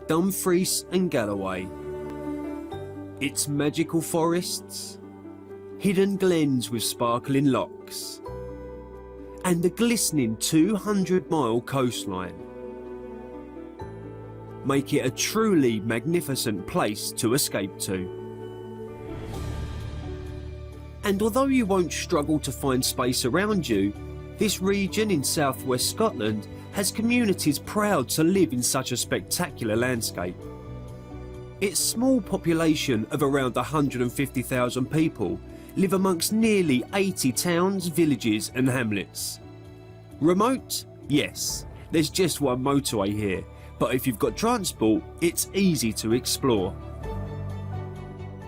Dumfries and Galloway. Its magical forests, hidden glens with sparkling lochs, and the glistening 200-mile coastline make it a truly magnificent place to escape to. And although you won't struggle to find space around you, this region in southwest Scotland has communities proud to live in such a spectacular landscape. Its small population of around 150,000 people live amongst nearly 80 towns, villages and hamlets. Remote? Yes, there's just one motorway here, but if you've got transport, it's easy to explore.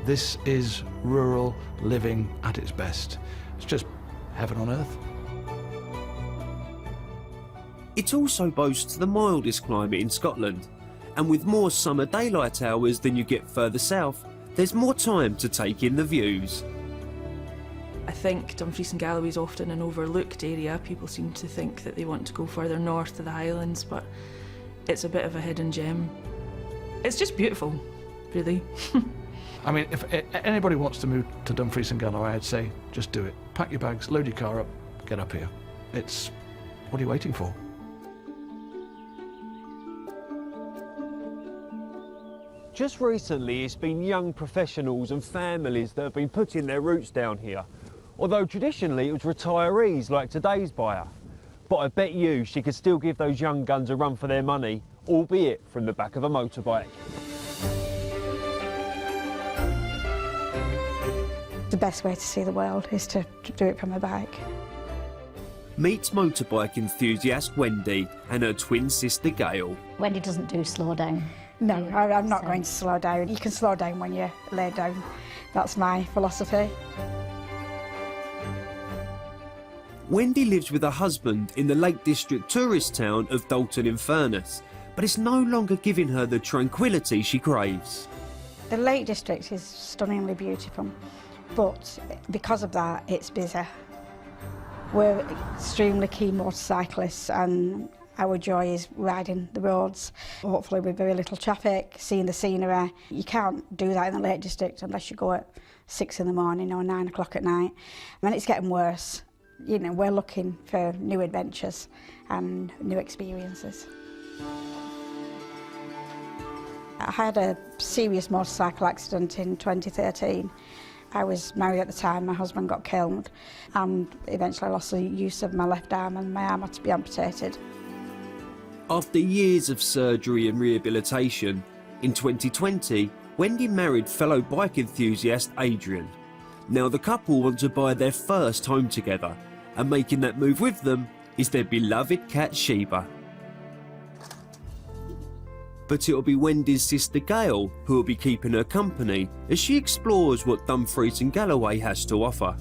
This is rural living at its best. It's just heaven on earth. It also boasts the mildest climate in Scotland, and with more summer daylight hours than you get further south, there's more time to take in the views. I think Dumfries and Galloway is often an overlooked area. People seem to think that they want to go further north to the Highlands, but it's a bit of a hidden gem. It's just beautiful, really. I mean, if anybody wants to move to Dumfries and Galloway, I'd say just do it. Pack your bags, load your car up, get up here. What are you waiting for? Just recently, it's been young professionals and families that have been putting their roots down here. Although traditionally it was retirees like today's buyer. But I bet you she could still give those young guns a run for their money, albeit from the back of a motorbike. The best way to see the world is to do it from a bike. Meet motorbike enthusiast Wendy and her twin sister Gail. Wendy doesn't do slow down. No, I'm not going to slow down. You can slow down when you lay down. That's my philosophy. Wendy lives with her husband in the Lake District tourist town of Dalton-in-Furness, but it's no longer giving her the tranquility she craves. The Lake District is stunningly beautiful, but because of that, it's busy. We're extremely keen motorcyclists and our joy is riding the roads, hopefully with very little traffic, seeing the scenery. You can't do that in the Lake District unless you go at 6 in the morning or 9 o'clock at night. And it's getting worse. You know, we're looking for new adventures and new experiences. I had a serious motorcycle accident in 2013. I was married at the time, my husband got killed, and eventually I lost the use of my left arm and my arm had to be amputated. After years of surgery and rehabilitation, in 2020, Wendy married fellow bike enthusiast Adrian. Now the couple want to buy their first home together, and making that move with them is their beloved cat Sheba. But it'll be Wendy's sister Gail who will be keeping her company as she explores what Dumfries and Galloway has to offer.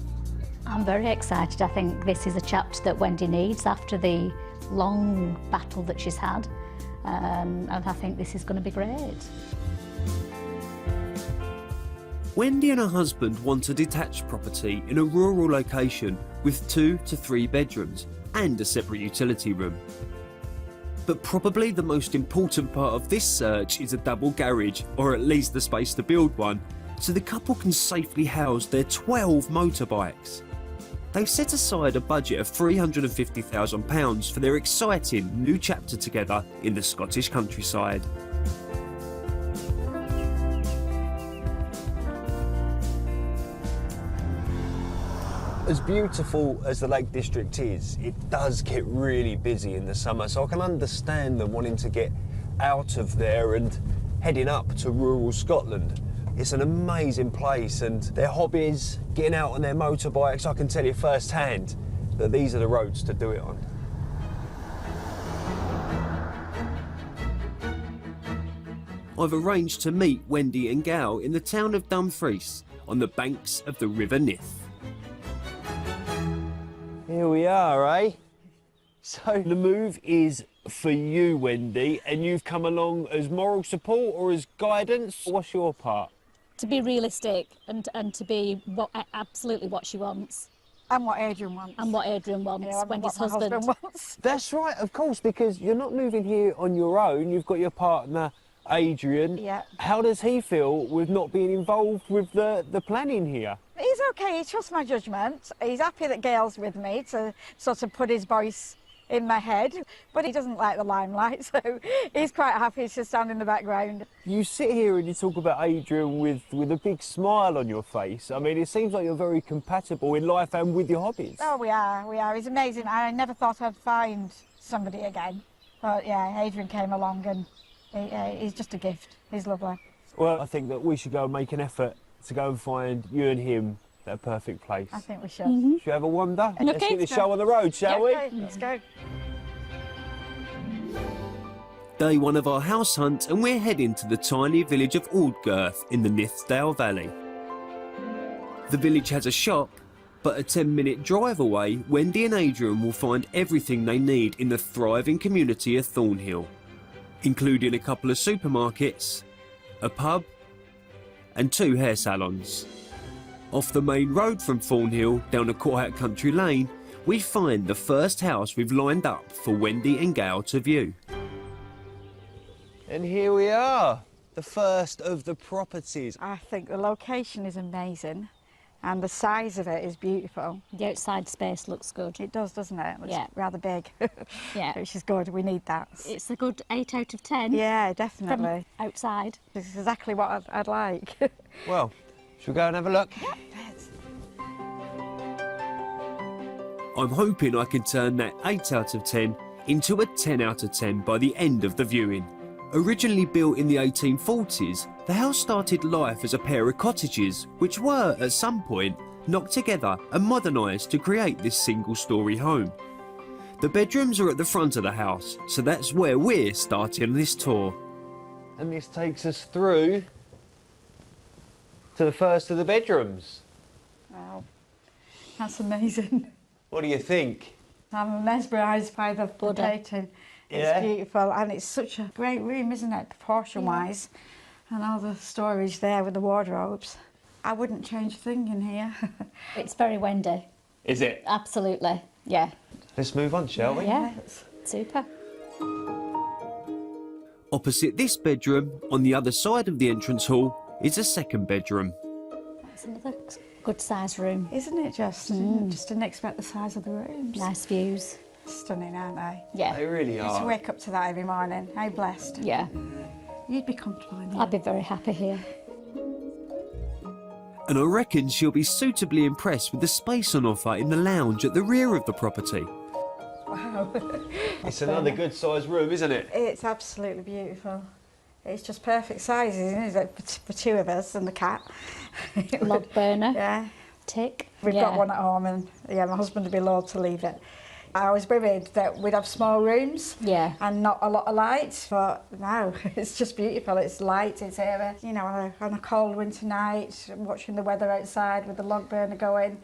I'm very excited. I think this is a chapter that Wendy needs after the long battle that she's had, and I think this is going to be great. Wendy and her husband want a detached property in a rural location with 2 to 3 bedrooms and a separate utility room. But probably the most important part of this search is a double garage, or at least the space to build one, so the couple can safely house their 12 motorbikes. They've set aside a budget of £350,000 for their exciting new chapter together in the Scottish countryside. As beautiful as the Lake District is, it does get really busy in the summer, so I can understand them wanting to get out of there and heading up to rural Scotland. It's an amazing place, and their hobbies, getting out on their motorbikes, I can tell you firsthand that these are the roads to do it on. I've arranged to meet Wendy and Gail in the town of Dumfries on the banks of the River Nith. Here we are, eh? So the move is for you, Wendy, and you've come along as moral support or as guidance. What's your part? To be realistic and to be absolutely what she wants. And what Adrian wants. And what Adrian wants, yeah, Wendy's what husband. Wants. That's right, of course, because you're not moving here on your own. You've got your partner, Adrian. Yeah. How does he feel with not being involved with the planning here? He's okay, he trusts my judgment. He's happy that Gail's with me to sort of put his voice in my head, but he doesn't like the limelight, so he's quite happy to stand in the background. You sit here and you talk about Adrian with a big smile on your face. I mean, it seems like you're very compatible in life and with your hobbies. Oh, we are. He's amazing. I never thought I'd find somebody again. But yeah, Adrian came along and he's just a gift. He's lovely. Well, I think that we should go and make an effort to go and find you and him that perfect place. I think we should. Should we have a wander? Let's get the show on the road, shall we? Okay, let's go. Day one of our house hunt, and we're heading to the tiny village of Aldgirth in the Nithsdale Valley. The village has a shop, but a 10-minute drive away, Wendy and Adrian will find everything they need in the thriving community of Thornhill, including a couple of supermarkets, a pub, and 2 hair salons. Off the main road from Thornhill, down a quiet country lane, we find the first house we've lined up for Wendy and Gail to view. And here we are, the first of the properties. I think the location is amazing and the size of it is beautiful. The outside space looks good. It does, doesn't it? It's Yeah. rather big. Yeah. Which is good. We need that. It's a good 8 out of 10 Yeah, from definitely. outside. This is exactly what I'd like. Well, should we go and have a look? I'm hoping I can turn that 8 out of 10 into a 10 out of 10 by the end of the viewing. Originally built in the 1840s, the house started life as a pair of cottages, which were, at some point, knocked together and modernised to create this single-storey home. The bedrooms are at the front of the house, so that's where we're starting this tour. And this takes us through to the first of the bedrooms. Wow, that's amazing. What do you think? I'm mesmerised by the painting. It's Yeah. beautiful and it's such a great room, isn't it, proportion-wise? And all the storage there with the wardrobes. I wouldn't change a thing in here. It's very Wendy. Is it? Absolutely. Yeah. Let's move on, shall we? Yeah. Super. Opposite this bedroom, on the other side of the entrance hall, is a second bedroom. That's another good size room. Isn't it just? Just didn't expect the size of the rooms. Nice views. Stunning, aren't they? Yeah. They really To are. wake up to that every morning. How blessed. Yeah. You'd be comfortable in here. I'd be very happy here. And I reckon she'll be suitably impressed with the space on offer in the lounge at the rear of the property. Wow. It's another good sized room, isn't it? It's absolutely beautiful. It's just perfect sizes, isn't it, for 2 of us and the cat. Log burner. Yeah. Tick. We've Yeah. got one at home and yeah, my husband would be loath to leave it. I was worried that we'd have small rooms Yeah. and not a lot of light, but no, it's just beautiful. It's light, it's airy. You know, on a cold winter night, watching the weather outside with the log burner going,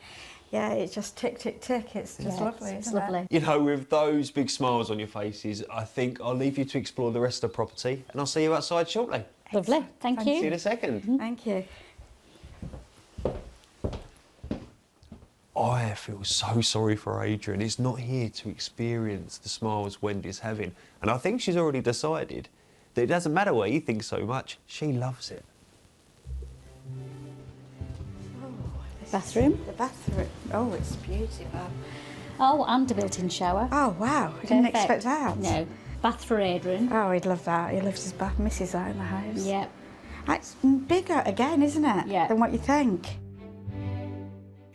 yeah, it's just tick, tick, tick. It's just Yeah, lovely, it's isn't lovely. it? You know, with those big smiles on your faces, I think I'll leave you to explore the rest of the property and I'll see you outside shortly. Lovely. Thank See you in you. a second. Thank you. I feel so sorry for Adrian. He's not here to experience the smiles Wendy's having. And I think she's already decided that it doesn't matter what he thinks so much, she loves it. Bathroom. The bathroom. Oh, it's beautiful. Oh, and a built-in shower. Oh, wow. I didn't Perfect. expect that. No. Bath for Adrian. Oh, he'd love that. He loves his bath, misses that in the house. Yeah. It's bigger again, isn't it? Yeah. Than what you think.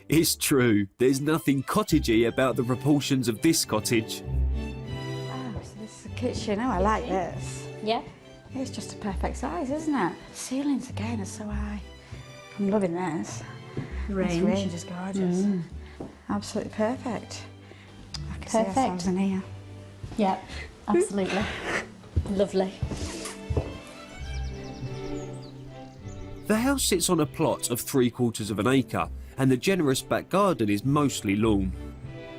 It's true, there's nothing cottagey about the proportions of this cottage. Oh, so this is the kitchen. Oh, I like this. Yeah. It's just a perfect size, isn't it? Ceilings again are so high. I'm loving this. This range is gorgeous. Absolutely perfect. I can see Perfect. ourselves in here. Yeah. Absolutely. Lovely. The house sits on a plot of 3/4 of an acre, and the generous back garden is mostly lawn.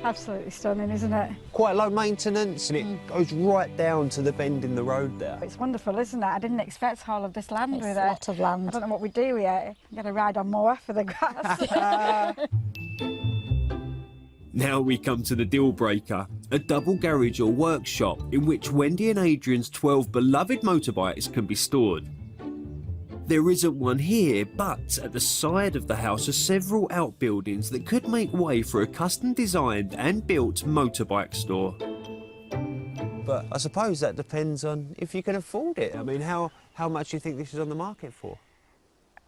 Absolutely stunning, isn't it? Quite low maintenance and it goes right down to the bend in the road there. It's wonderful, isn't it? I didn't expect all of this land It's with a it. lot of land. I don't know what we do here. I'm going to ride on more for the grass. Now we come to the deal breaker, a double garage or workshop in which Wendy and Adrian's 12 beloved motorbikes can be stored. There isn't one here, but at the side of the house are several outbuildings that could make way for a custom designed and built motorbike store. But I suppose that depends on if you can afford it. I mean, how much do you think this is on the market for?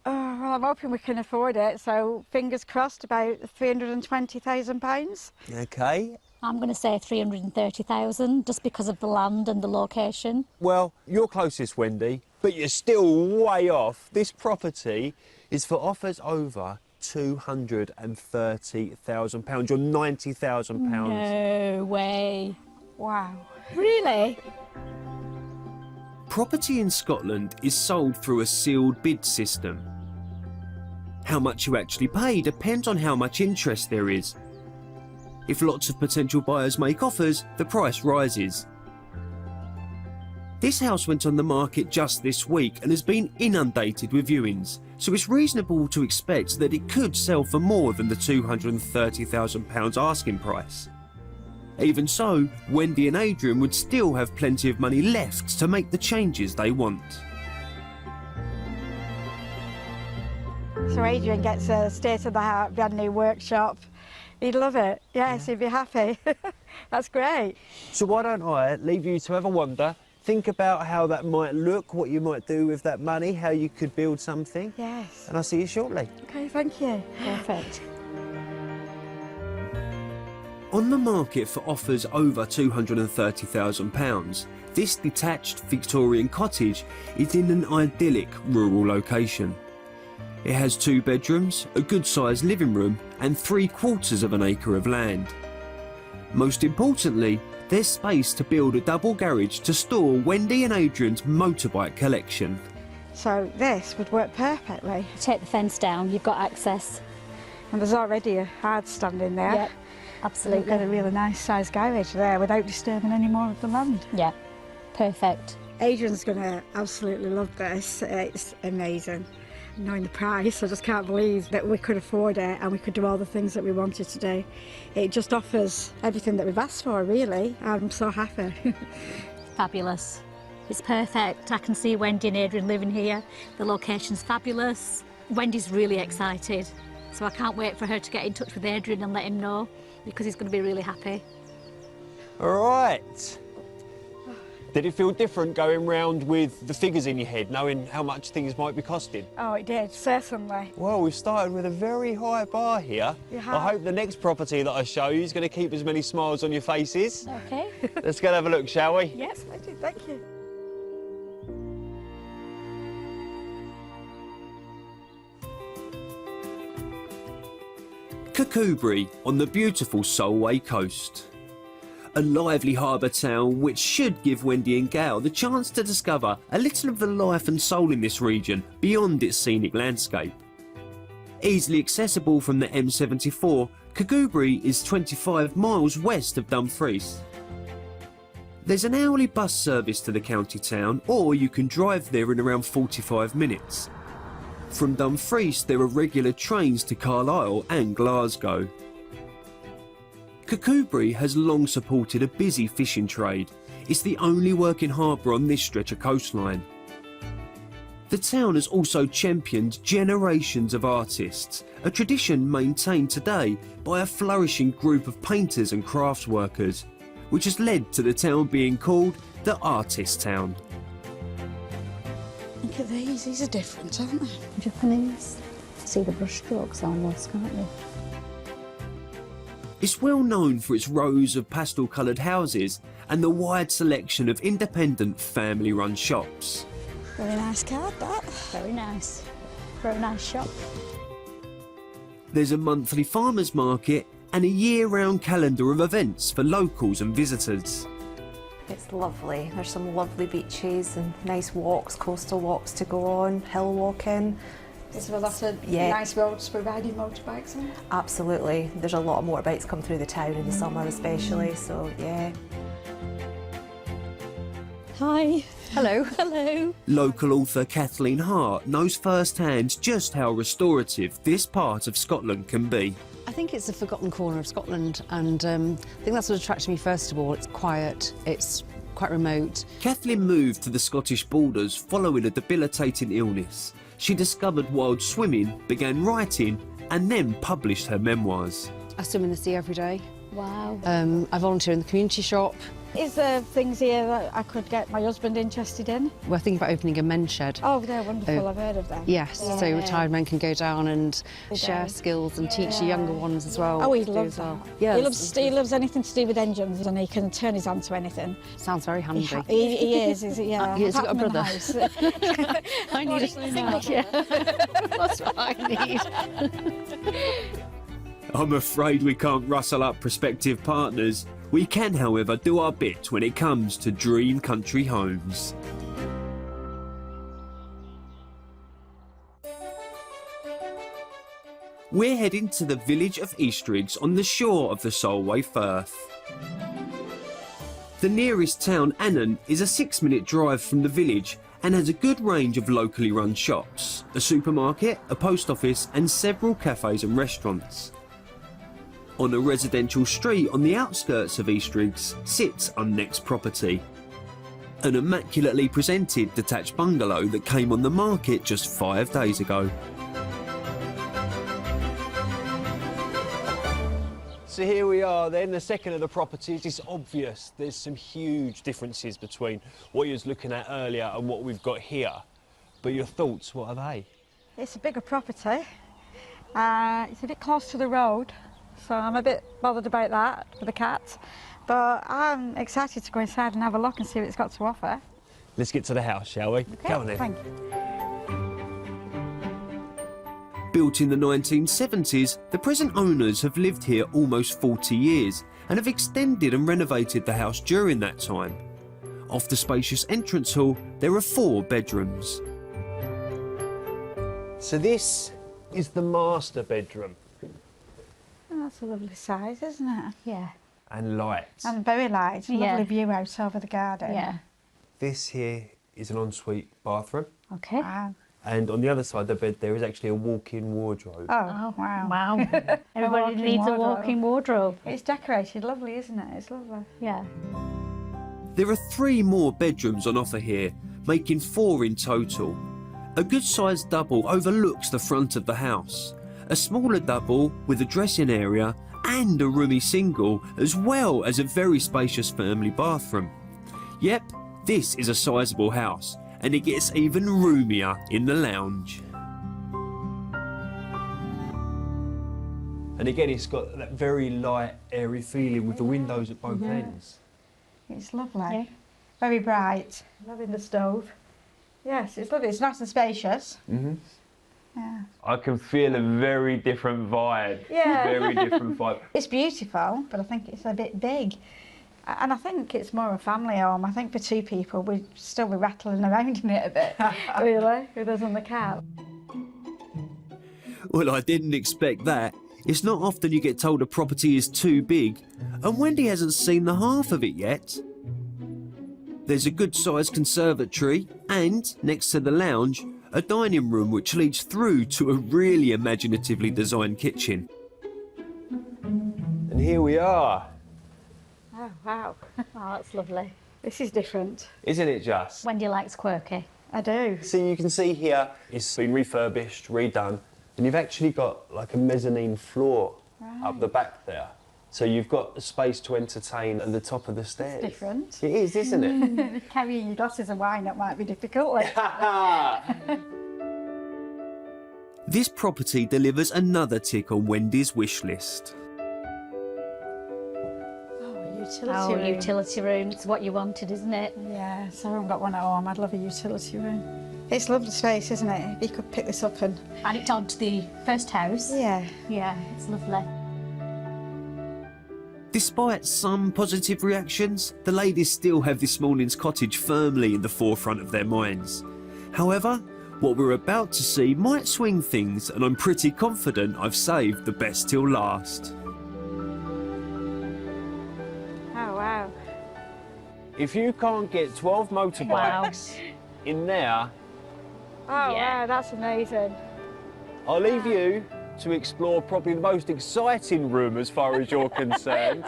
Oh, well, I'm hoping we can afford it, so fingers crossed about £320,000. Okay. I'm going to say 330,000 just because of the land and the location. Well, you're closest, Wendy, but you're still way off. This property is for offers over £230,000. You're £90,000. No way. Wow. Really? Property in Scotland is sold through a sealed bid system. How much you actually pay depends on how much interest there is. If lots of potential buyers make offers, the price rises. This house went on the market just this week and has been inundated with viewings, so it's reasonable to expect that it could sell for more than the £230,000 asking price. Even so, Wendy and Adrian would still have plenty of money left to make the changes they want. So Adrian gets a state-of-the-art brand new workshop. He'd love it. Yes, he'd be happy. That's great. So why don't I leave you to have a wander, think about how that might look, what you might do with that money, how you could build something. Yes. And I'll see you shortly. Okay, thank you. Perfect. On the market for offers over £230,000, this detached Victorian cottage is in an idyllic rural location. It has 2 bedrooms, a good-sized living room and 3/4 of an acre of land. Most importantly, there's space to build a double garage to store Wendy and Adrian's motorbike collection. So this would work perfectly. Take the fence down, you've got access. And there's already a hard stand in there. Yep, We've absolutely. got a really nice sized garage there without disturbing any more of the land. Yeah, perfect. Adrian's going to absolutely love this. It's amazing. Knowing the price, I just can't believe that we could afford it and we could do all the things that we wanted to do. It just offers everything that we've asked for, really. I'm so happy. Fabulous. It's perfect. I can see Wendy and Adrian living here. The location's fabulous. Wendy's really excited, so I can't wait for her to get in touch with Adrian and let him know, because he's going to be really happy. All right. Did it feel different going round with the figures in your head, knowing how much things might be costing? Oh, it did, certainly. Well, we've started with a very high bar here. You have. I hope the next property that I show you is going to keep as many smiles on your faces. Okay. Let's go and have a look, shall we? Yes, I do, thank you. Kirkcudbright on the beautiful Solway coast. A lively harbour town which should give Wendy and Gail the chance to discover a little of the life and soul in this region beyond its scenic landscape. Easily accessible from the M74, Kirkcudbright is 25 miles west of Dumfries. There's an hourly bus service to the county town, or you can drive there in around 45 minutes. From Dumfries there are regular trains to Carlisle and Glasgow. Kirkcudbright has long supported a busy fishing trade. It's the only working harbour on this stretch of coastline. The town has also championed generations of artists, a tradition maintained today by a flourishing group of painters and crafts workers, which has led to the town being called the Artist Town. Look at these are different, aren't they? Japanese. See the brush strokes almost, can't you? It's well known for its rows of pastel-coloured houses and the wide selection of independent family-run shops. Very nice card, that. Very nice. Very nice shop. There's a monthly farmers market and a year-round calendar of events for locals and visitors. It's lovely. There's some lovely beaches and nice walks, coastal walks to go on, hill walking. Is there a lot of Yeah. nice roads for riding motorbikes on? Absolutely. There's a lot of motorbikes come through the town in the summer especially, so yeah. Hi. Hello. Hello. Local author Kathleen Hart knows firsthand just how restorative this part of Scotland can be. I think it's a forgotten corner of Scotland, and I think that's what attracted me first of all. It's quiet, it's quite remote. Kathleen moved to the Scottish borders following a debilitating illness. She discovered wild swimming, began writing, and then published her memoirs. I swim in the sea every day. Wow. I volunteer in the community shop. Is there things here that I could get my husband interested in? We're thinking about opening a men's shed. Oh, they're wonderful. I've heard of them. Yes, so Yeah. retired men can go down and share Okay. skills and teach the younger ones as well. Oh, he what to do loves as well. that. Yeah, He loves anything to do with engines, and he can turn his hand to anything. sounds very handy. He is, yeah. He's got apart a from in the brother. house. I need a single. That's what I need. I'm afraid we can't rustle up prospective partners. We can, however, do our bit when it comes to dream country homes. We're heading to the village of Eastriggs on the shore of the Solway Firth. The nearest town, Annan, is a 6-minute drive from the village and has a good range of locally run shops, a supermarket, a post office and several cafes and restaurants. On a residential street on the outskirts of Eastriggs sits our next property. An immaculately presented detached bungalow that came on the market just 5 days ago. So here we are then, the second of the properties. It's obvious there's some huge differences between what you was looking at earlier and what we've got here. But your thoughts, what are they? It's a bigger property. It's a bit close to the road, so I'm a bit bothered about that for the cat. But I'm excited to go inside and have a look and see what it's got to offer. Let's get to the house, shall we? Okay, Go on then. thank you. Built in the 1970s, the present owners have lived here almost 40 years and have extended and renovated the house during that time. Off the spacious entrance hall, there are 4 bedrooms. So this is the master bedroom. Oh, that's a lovely size, isn't it? Yeah. And lights. And very light. Yeah. Lovely view out over the garden. Yeah. This here is an ensuite bathroom. Okay. Wow. And on the other side of the bed, there is actually a walk-in wardrobe. Oh, wow. Wow. Everybody walk-in needs a wardrobe. walk-in wardrobe. It's decorated lovely, isn't it? It's lovely. Yeah. There are 3 more bedrooms on offer here, making 4 in total. A good-sized double overlooks the front of the house. A smaller double with a dressing area and a roomy single, as well as a very spacious family bathroom. Yep, this is a sizable house, and it gets even roomier in the lounge. And again, it's got that very light, airy feeling with the windows at both ends. It's lovely. Yeah. Very bright. Loving the stove. Yes, it's lovely. It's nice and spacious. Mm-hmm. Yeah. I can feel a very different vibe. Yeah. Very different vibe. It's beautiful, but I think it's a bit big. And I think it's more a family home. I think for 2 people, we'd still be rattling around in it a bit, really, with us and the cat. Well, I didn't expect that. It's not often you get told a property is too big, and Wendy hasn't seen the half of it yet. There's a good-sized conservatory and, next to the lounge, a dining room which leads through to a really imaginatively designed kitchen. And here we are. Oh, wow. Oh, that's lovely. This is different. Isn't it just? Wendy likes quirky. I do. So you can see here, it's been refurbished, redone, and you've actually got like a mezzanine floor up the back there. So you've got a space to entertain at the top of the stairs. It's different. It is, isn't it? Carrying your glasses of wine, that might be difficult. Like. This property delivers another tick on Wendy's wish list. Utility room. Utility room. It's what you wanted, isn't it? Yeah, so I haven't got one at home. I'd love a utility room. It's lovely space, isn't it? If you could pick this up and... And it's on to the first house. Yeah. Yeah, it's lovely. Despite some positive reactions, the ladies still have this morning's cottage firmly in the forefront of their minds. However, what we're about to see might swing things, and I'm pretty confident I've saved the best till last. Oh, wow. If you can't get 12 motorbikes in there, Oh, Yeah. wow, that's amazing. I'll leave you to explore probably the most exciting room as far as you're concerned.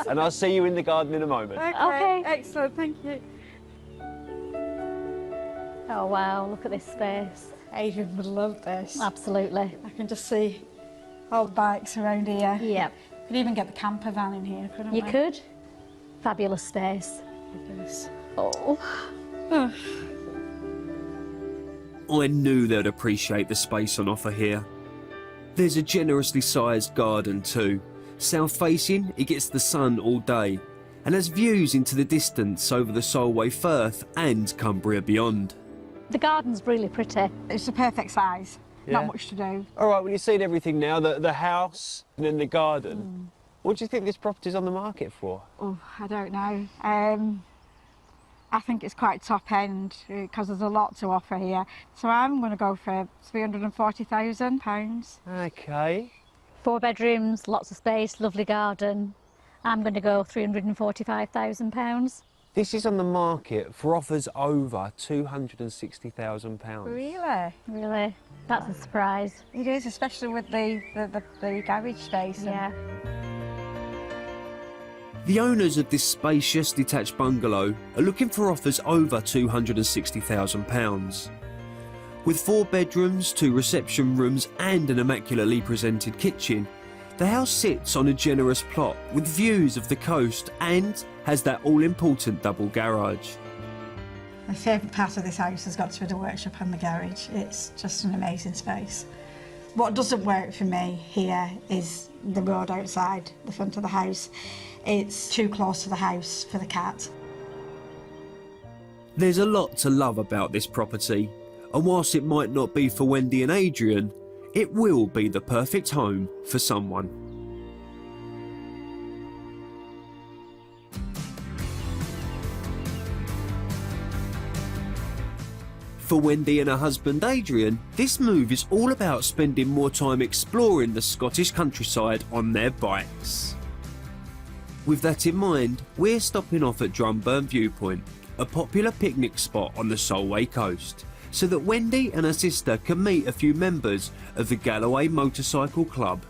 And I'll see you in the garden in a moment. Okay. Excellent, thank you. Oh wow, look at this space. Adrian would love this. Absolutely. I can just see all the bikes around here. Yep. Could even get the camper van in here, couldn't we? You could. Fabulous space. Yes. Oh. I knew they'd appreciate the space on offer here. There's a generously sized garden too. South facing, it gets the sun all day and has views into the distance over the Solway Firth and Cumbria beyond. The garden's really pretty. It's the perfect size. Yeah. Not much to do. All right, well, you've seen everything now, the house and then the garden. What do you think this property's on the market for? Oh, I don't know. I think it's quite top end because there's a lot to offer here. So I'm going to go for £340,000. Okay. 4 bedrooms, lots of space, lovely garden. I'm going to go £345,000. This is on the market for offers over £260,000. Really? Really, that's a surprise. It is, especially with the garage space. Yeah. The owners of this spacious detached bungalow are looking for offers over £260,000. With 4 bedrooms, 2 reception rooms and an immaculately presented kitchen, the house sits on a generous plot with views of the coast and has that all-important double garage. My favourite part of this house has got to be the workshop and the garage. It's just an amazing space. What doesn't work for me here is the road outside the front of the house. It's too close to the house for the cat. There's a lot to love about this property, and whilst it might not be for Wendy and Adrian, it will be the perfect home for someone. For Wendy and her husband Adrian, this move is all about spending more time exploring the Scottish countryside on their bikes. With that in mind, we're stopping off at Drumburn Viewpoint, a popular picnic spot on the Solway coast, so that Wendy and her sister can meet a few members of the Galloway Motorcycle Club.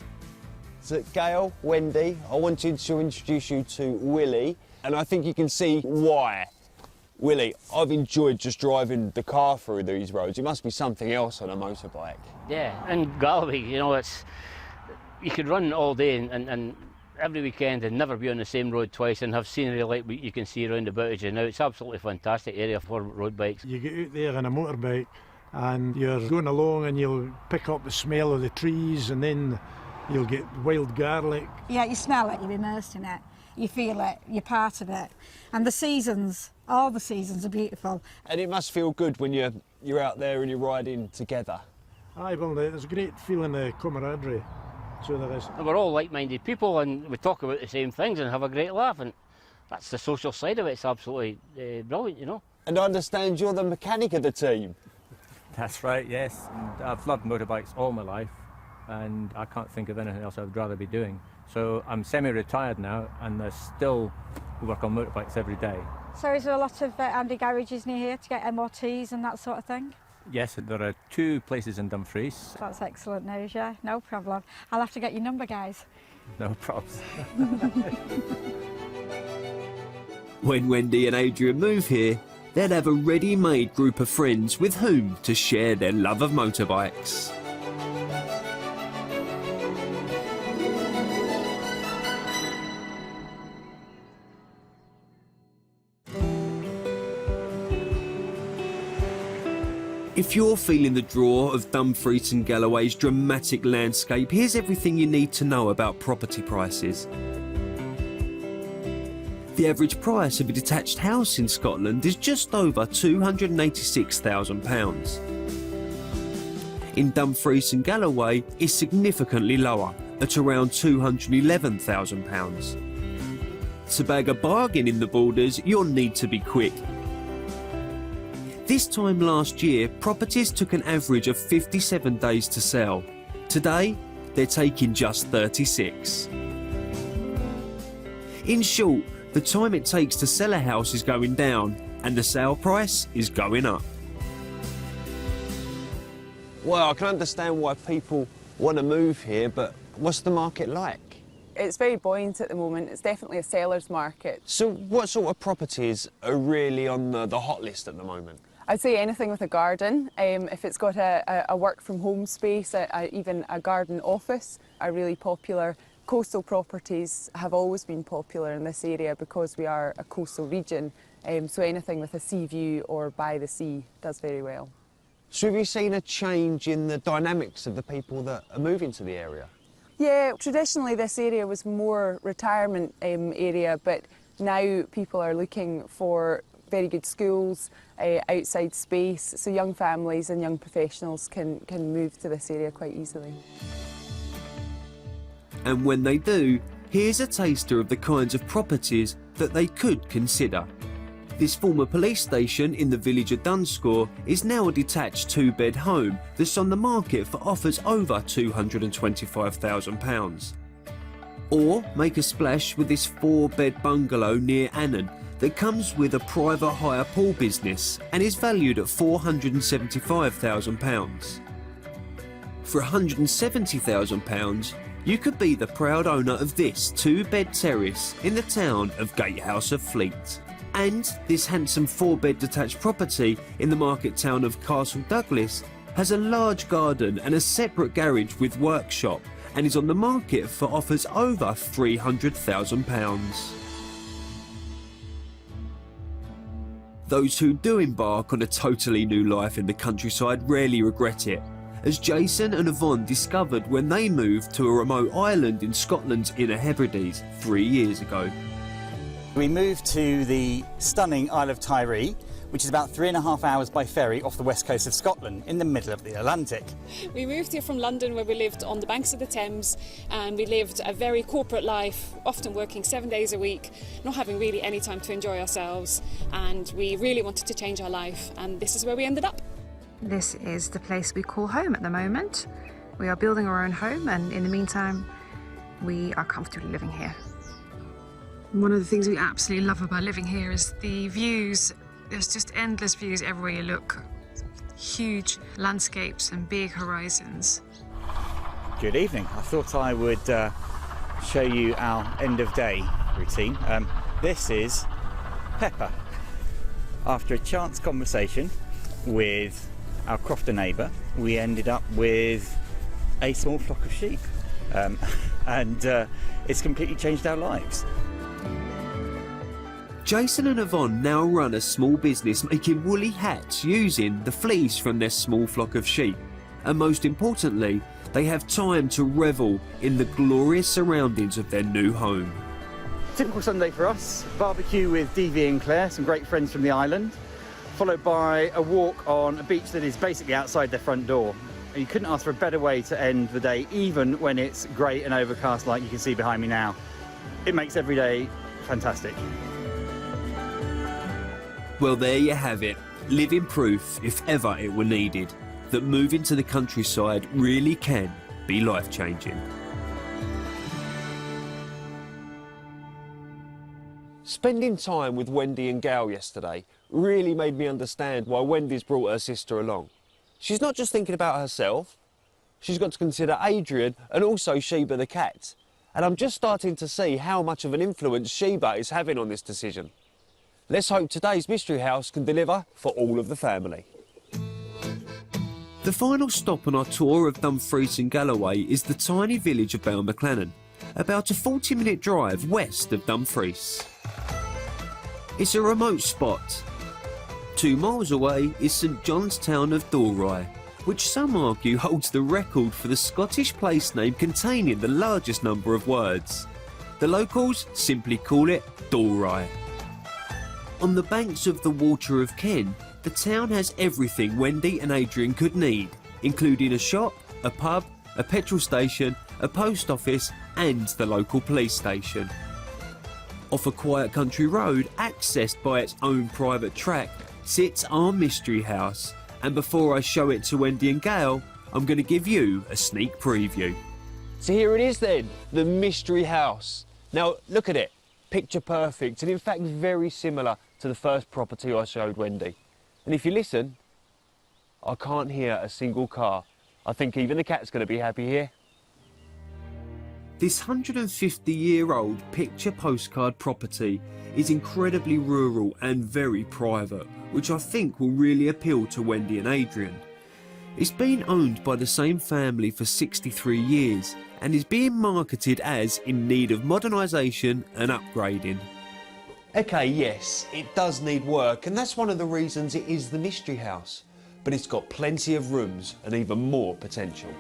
So Gail, Wendy, I wanted to introduce you to Willie, and I think you can see why. Willie, I've enjoyed just driving the car through these roads. It must be something else on a motorbike. Yeah, and Galloway, you know, you could run all day and every weekend and never be on the same road twice and have scenery like what you can see around about you now. It's absolutely fantastic area for road bikes. You get out there on a motorbike and you're going along and you'll pick up the smell of the trees and then you'll get wild garlic. Yeah, you smell it, you're immersed in it, you feel it, you're part of it. And the seasons, all the seasons are beautiful. And it must feel good when you're out there and you're riding together. Aye, well, there's a great feeling of camaraderie. So there is. And we're all like-minded people and we talk about the same things and have a great laugh, and that's the social side of it. It's absolutely brilliant, you know. And I understand you're the mechanic of the team. That's right, yes. And I've loved motorbikes all my life and I can't think of anything else I would rather be doing. So I'm semi-retired now and I still work on motorbikes every day. So is there a lot of Andy garages near here to get MOTs and that sort of thing? Yes, there are 2 places in Dumfries. That's excellent news, yeah, no problem. I'll have to get your number, guys. No problems. When Wendy and Adrian move here, they'll have a ready-made group of friends with whom to share their love of motorbikes. If you're feeling the draw of Dumfries and Galloway's dramatic landscape, here's everything you need to know about property prices. The average price of a detached house in Scotland is just over £286,000. In Dumfries and Galloway, it's significantly lower, at around £211,000. To bag a bargain in the Borders, you'll need to be quick. This time last year, properties took an average of 57 days to sell. Today, they're taking just 36. In short, the time it takes to sell a house is going down and the sale price is going up. Well, I can understand why people want to move here, but what's the market like? It's very buoyant at the moment. It's definitely a seller's market. So what sort of properties are really on the hot list at the moment? I'd say anything with a garden. If it's got a work from home space, even a garden office, are really popular. Coastal properties have always been popular in this area because we are a coastal region. So anything with a sea view or by the sea does very well. So have you seen a change in the dynamics of the people that are moving to the area? Yeah, traditionally this area was more retirement area, but now people are looking for very good schools, outside space, so young families and young professionals can move to this area quite easily. And when they do, here's a taster of the kinds of properties that they could consider. This former police station in the village of Dunscore is now a detached 2-bed home that's on the market for offers over £225,000. Or make a splash with this 4-bed bungalow near Annan that comes with a private hire pool business and is valued at £475,000. For £170,000, you could be the proud owner of this 2-bed terrace in the town of Gatehouse of Fleet. And this handsome 4-bed detached property in the market town of Castle Douglas has a large garden and a separate garage with workshop and is on the market for offers over £300,000. Those who do embark on a totally new life in the countryside rarely regret it, as Jason and Yvonne discovered when they moved to a remote island in Scotland's Inner Hebrides 3 years ago. We moved to the stunning Isle of Tiree, which is about 3.5 hours by ferry off the west coast of Scotland in the middle of the Atlantic. We moved here from London, where we lived on the banks of the Thames, and we lived a very corporate life, often working 7 days a week, not having really any time to enjoy ourselves, and we really wanted to change our life, and this is where we ended up. This is the place we call home at the moment. We are building our own home, and in the meantime we are comfortably living here. One of the things we absolutely love about living here is the views. There's just endless views everywhere you look. Huge landscapes and big horizons. Good evening. I thought I would show you our end of day routine. This is Pepper. After a chance conversation with our crofter neighbour, we ended up with a small flock of sheep, and it's completely changed our lives. Jason and Yvonne now run a small business making woolly hats using the fleece from their small flock of sheep. And most importantly, they have time to revel in the glorious surroundings of their new home. Typical Sunday for us, barbecue with DV and Claire, some great friends from the island, followed by a walk on a beach that is basically outside their front door. And you couldn't ask for a better way to end the day, even when it's grey and overcast like you can see behind me now. It makes every day fantastic. Well, there you have it, living proof, if ever it were needed, that moving to the countryside really can be life-changing. Spending time with Wendy and Gail yesterday really made me understand why Wendy's brought her sister along. She's not just thinking about herself, she's got to consider Adrian and also Sheba the cat. And I'm just starting to see how much of an influence Sheba is having on this decision. Let's hope today's Mystery House can deliver for all of the family. The final stop on our tour of Dumfries and Galloway is the tiny village of Balmaclannan, about a 40-minute drive west of Dumfries. It's a remote spot. 2 miles away is St John's town of Dalry, which some argue holds the record for the Scottish place name containing the largest number of words. The locals simply call it Dalry. On the banks of the Water of Ken, the town has everything Wendy and Adrian could need, including a shop, a pub, a petrol station, a post office and the local police station. Off a quiet country road, accessed by its own private track, sits our mystery house, and before I show it to Wendy and Gail, I'm going to give you a sneak preview. So here it is then, the mystery house. Now look at it, picture perfect and in fact very similar to the first property I showed Wendy. And if you listen, I can't hear a single car. I think even the cat's going to be happy here. This 150-year-old picture postcard property is incredibly rural and very private, which I think will really appeal to Wendy and Adrian. It's been owned by the same family for 63 years and is being marketed as in need of modernisation and upgrading. Okay, yes, it does need work, and that's one of the reasons it is the mystery house. But it's got plenty of rooms and even more potential.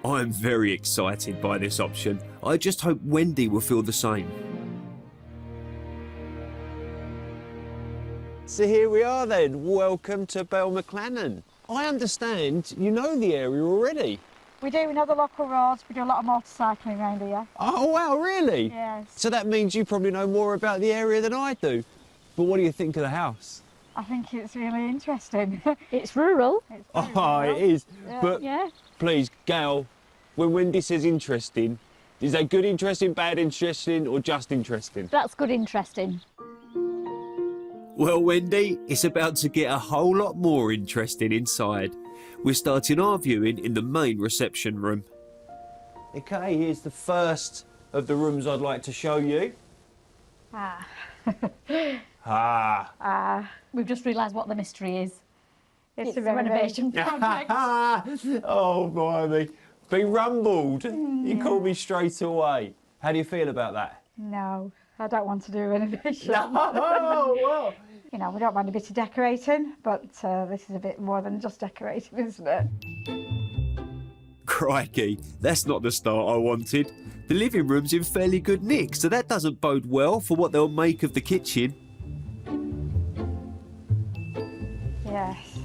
I'm very excited by this option. I just hope Wendy will feel the same. So here we are then. Welcome to Belmaclannon. I understand you know the area already. We do, we know the local roads, we do a lot of motorcycling around here. Oh wow, really? Yes. So that means you probably know more about the area than I do. But what do you think of the house? I think it's really interesting. It's rural. It is. Yeah. But Yeah. please, Gail, when Wendy says interesting, is that good interesting, bad interesting, or just interesting? That's good interesting. Well, Wendy, it's about to get a whole lot more interesting inside. We're starting our viewing in the main reception room. Okay, here's the first of the rooms I'd like to show you. We've just realised what the mystery is. It's a renovation project. Oh, blimey. Be rumbled. You called me straight away. How do you feel about that? No, I don't want to do renovation. Oh, well. You know, we don't mind a bit of decorating, but this is a bit more than just decorating, isn't it? Crikey, that's not the start I wanted. The living room's in fairly good nick, so that doesn't bode well for what they'll make of the kitchen. Yes.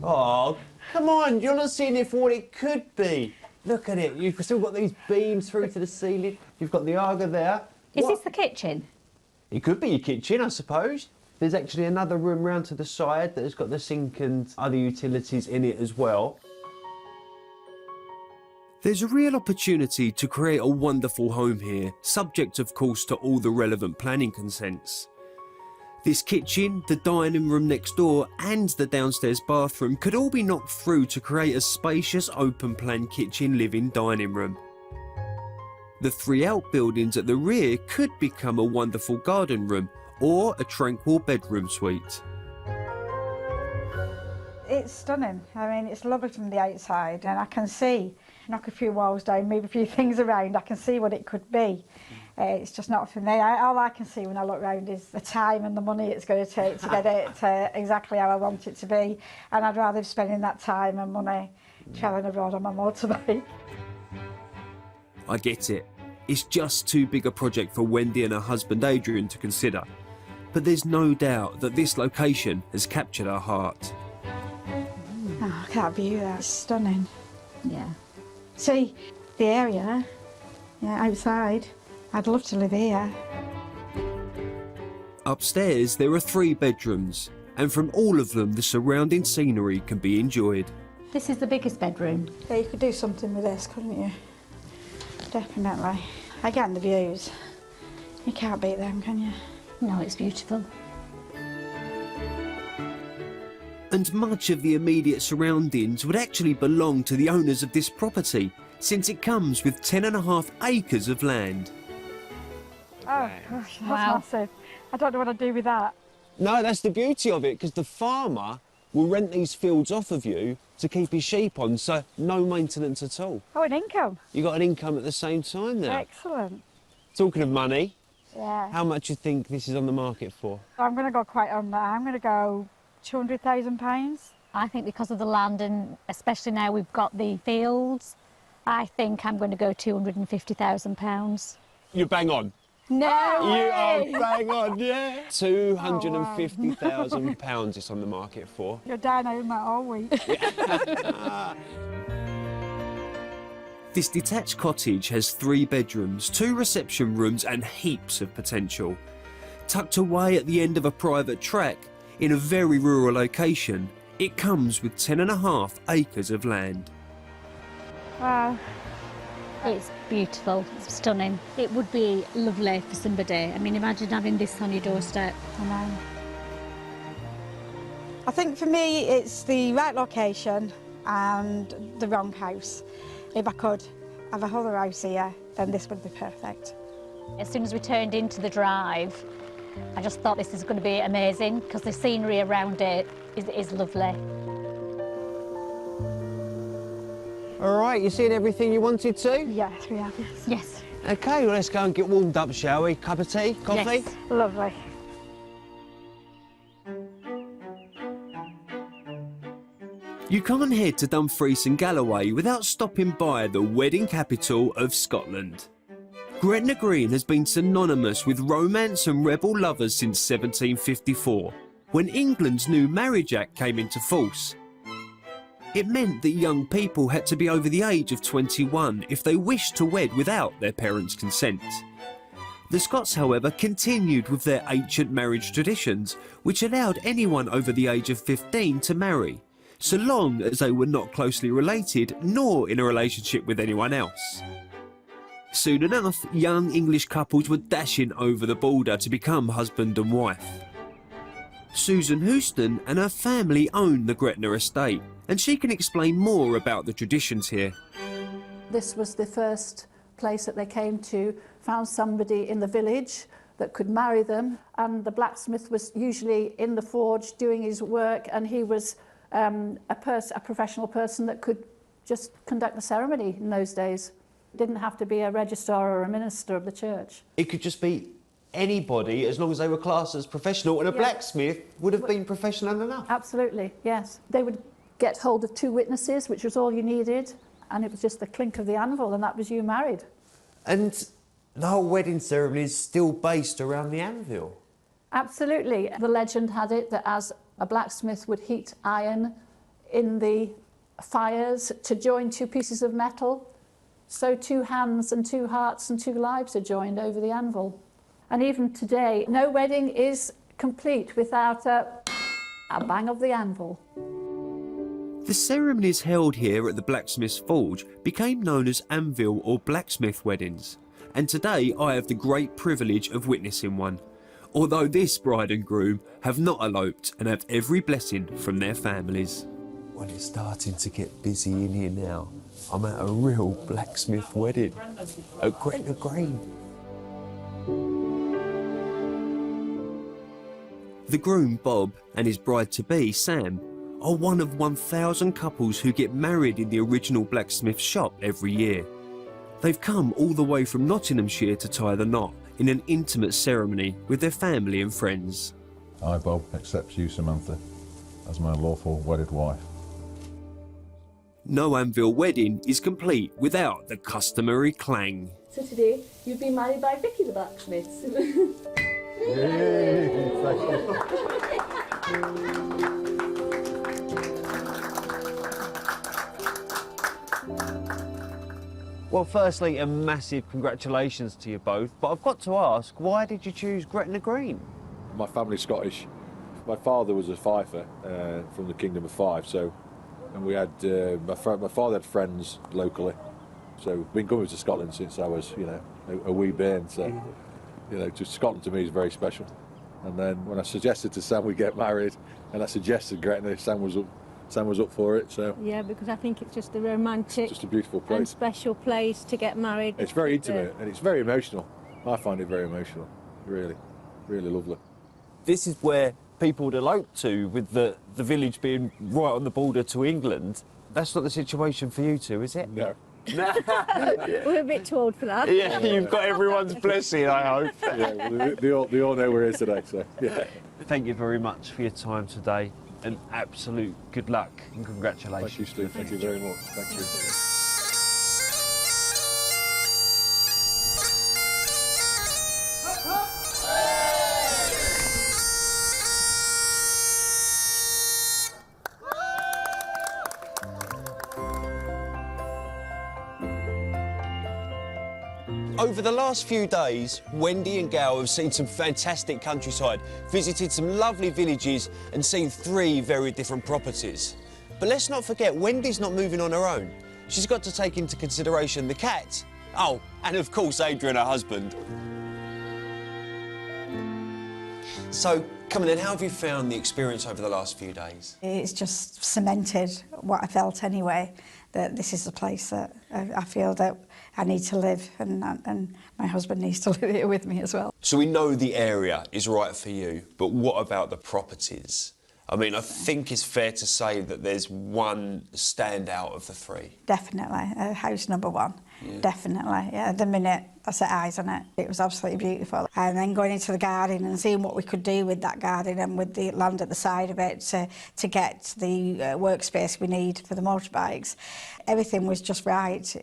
Oh, come on, you're not seeing it for what it could be. Look at it, you've still got these beams through to the ceiling. You've got the Aga there. Is this the kitchen? It could be your kitchen, I suppose. There's actually another room round to the side that has got the sink and other utilities in it as well. There's a real opportunity to create a wonderful home here, subject of course to all the relevant planning consents. This kitchen, the dining room next door and the downstairs bathroom could all be knocked through to create a spacious open plan kitchen living dining room. The three outbuildings at the rear could become a wonderful garden room or a tranquil bedroom suite. It's stunning. I mean, it's lovely from the outside, and I can see, knock a few walls down, move a few things around, I can see what it could be. It's just not for me. All I can see when I look round is the time and the money it's going to take to get it exactly how I want it to be, and I'd rather be spending that time and money travelling abroad on my motorbike. I get it. It's just too big a project for Wendy and her husband Adrian to consider. But there's no doubt that this location has captured her heart. Oh, look at that view, that's stunning. Yeah. See, the area, outside, I'd love to live here. Upstairs there are 3 bedrooms, and from all of them the surrounding scenery can be enjoyed. This is the biggest bedroom. Yeah, you could do something with this, couldn't you? Definitely. Again, the views. You can't beat them, can you? No, it's beautiful. And much of the immediate surroundings would actually belong to the owners of this property, since it comes with 10.5 acres of land. Oh, gosh, that's massive. I don't know what I'd do with that. No, that's the beauty of it, because the farmer will rent these fields off of you to keep his sheep on, so no maintenance at all. Oh, an income. You got an income at the same time now. Excellent. Talking of money, Yeah. how much do you think this is on the market for? I'm going to go quite on that. I'm going to go £200,000. I think because of the land, and especially now we've got the fields, I think I'm going to go £250,000. You're bang on. No You are way. bang on, yeah. £250,000 it's on the market for. You're down on that all week. This detached cottage has 3 bedrooms, 2 reception rooms and heaps of potential. Tucked away at the end of a private track, in a very rural location, it comes with 10.5 acres of land. Wow. It's beautiful, it's stunning. It would be lovely for somebody. I mean, imagine having this on your doorstep. I know. I think for me it's the right location and the wrong house. If I could have a whole house here, then this would be perfect. As soon as we turned into the drive, I just thought this is going to be amazing because the scenery around it is lovely. All right, you seen everything you wanted to? Yes, we have. Yes. OK, well, let's go and get warmed up, shall we? Cup of tea, coffee? Yes. Lovely. You can't head to Dumfries and Galloway without stopping by the wedding capital of Scotland. Gretna Green has been synonymous with romance and rebel lovers since 1754, when England's new Marriage Act came into force. It meant that young people had to be over the age of 21 if they wished to wed without their parents' consent. The Scots, however, continued with their ancient marriage traditions, which allowed anyone over the age of 15 to marry, so long as they were not closely related nor in a relationship with anyone else. Soon enough, young English couples were dashing over the border to become husband and wife. Susan Houston and her family own the Gretna estate, and she can explain more about the traditions here. This was the first place that they came to, found somebody in the village that could marry them, and the blacksmith was usually in the forge doing his work, and he was a professional person that could just conduct the ceremony in those days. Didn't have to be a registrar or a minister of the church. It could just be anybody as long as they were classed as professional, and a blacksmith would have been professional enough. Absolutely, yes. They would get hold of 2 witnesses, which was all you needed, and it was just the clink of the anvil, and that was you married. And the whole wedding ceremony is still based around the anvil. Absolutely. The legend had it that as a blacksmith would heat iron in the fires to join 2 pieces of metal, so 2 hands and 2 hearts and 2 lives are joined over the anvil. And even today, no wedding is complete without a bang of the anvil. The ceremonies held here at the Blacksmith's Forge became known as anvil or blacksmith weddings, and today I have the great privilege of witnessing one, although this bride and groom have not eloped and have every blessing from their families. Well, it's starting to get busy in here now. I'm at a real blacksmith wedding at Gretna Green. The groom, Bob, and his bride-to-be, Sam, are one of 1,000 couples who get married in the original blacksmith shop every year. They've come all the way from Nottinghamshire to tie the knot in an intimate ceremony with their family and friends. I, Bob, accept you, Samantha, as my lawful wedded wife. No anvil wedding is complete without the customary clang. So today, you've been married by Vicky the blacksmith. Well, firstly, a massive congratulations to you both, but I've got to ask, why did you choose Gretna Green? My family's Scottish. My father was a fifer from the Kingdom of Fife, so, and we had, my father had friends locally, so we've been coming to Scotland since I was, you know, a wee bairn, so, you know, just Scotland to me is very special. And then when I suggested to Sam we get married, and I suggested Gretna, Sam was up for it, so. Yeah, because I think it's just a romantic, just a beautiful place, and special place to get married. It's very intimate and it's very emotional. I find it very emotional, really, really lovely. This is where people would elope to, with the village being right on the border to England. That's not the situation for you two, is it? No. We're a bit too old for that. Yeah, you've got everyone's blessing, I hope. Yeah, well, they all know we're here today, so yeah. Thank you very much for your time today, and absolute good luck and congratulations. Thank you, Steve. Thank you very much. Thank you. Over the last few days, Wendy and Gail have seen some fantastic countryside, visited some lovely villages and seen 3 very different properties. But let's not forget, Wendy's not moving on her own. She's got to take into consideration the cat. Oh, and of course Adrian, her husband. So, come on then, how have you found the experience over the last few days? It's just cemented what I felt anyway, that this is a place that I feel that I need to live, and my husband needs to live here with me as well. So we know the area is right for you, but what about the properties? I mean, I think it's fair to say that there's one standout of the three. Definitely, house number one. Yeah. Definitely, yeah. The minute I set eyes on it, it was absolutely beautiful. And then going into the garden and seeing what we could do with that garden and with the land at the side of it to get the workspace we need for the motorbikes. Everything was just right.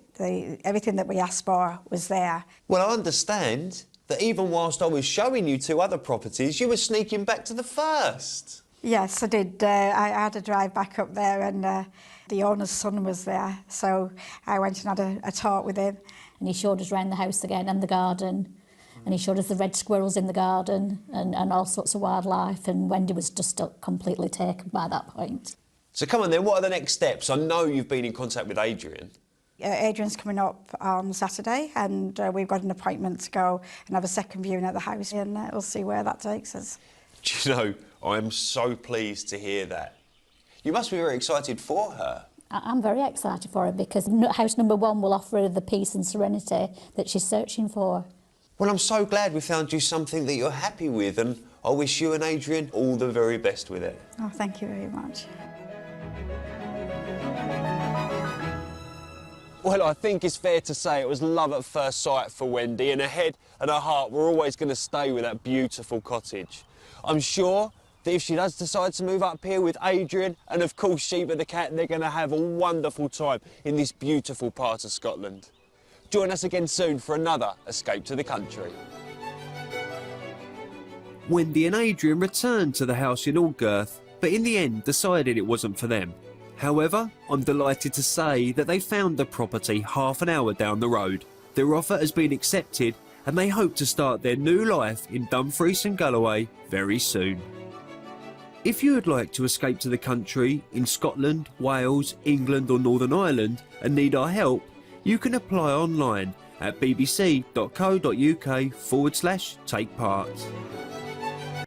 Everything that we asked for was there. Well, I understand that even whilst I was showing you two other properties, you were sneaking back to the first. Yes, I did. I had a drive back up there, and the owner's son was there, so I went and had a talk with him. And he showed us around the house again and the garden, and he showed us the red squirrels in the garden and all sorts of wildlife, and Wendy was just completely taken by that point. So come on then, what are the next steps? I know you've been in contact with Adrian. Adrian's coming up on Saturday, and we've got an appointment to go and have a second viewing at the house, and we'll see where that takes us. Do you know, I am so pleased to hear that. You must be very excited for her. I'm very excited for her because house number one will offer her the peace and serenity that she's searching for. Well, I'm so glad we found you something that you're happy with, and I wish you and Adrian all the very best with it. Oh, thank you very much. Well, I think it's fair to say it was love at first sight for Wendy, and her head and her heart were always going to stay with that beautiful cottage. I'm sure that if she does decide to move up here with Adrian and, of course, Sheba the cat, they're going to have a wonderful time in this beautiful part of Scotland. Join us again soon for another Escape to the Country. Wendy and Adrian returned to the house in Aldgirth, but in the end decided it wasn't for them. However, I'm delighted to say that they found the property half an hour down the road. Their offer has been accepted, and they hope to start their new life in Dumfries and Galloway very soon. If you would like to escape to the country in Scotland, Wales, England or Northern Ireland and need our help, you can apply online at bbc.co.uk/take part.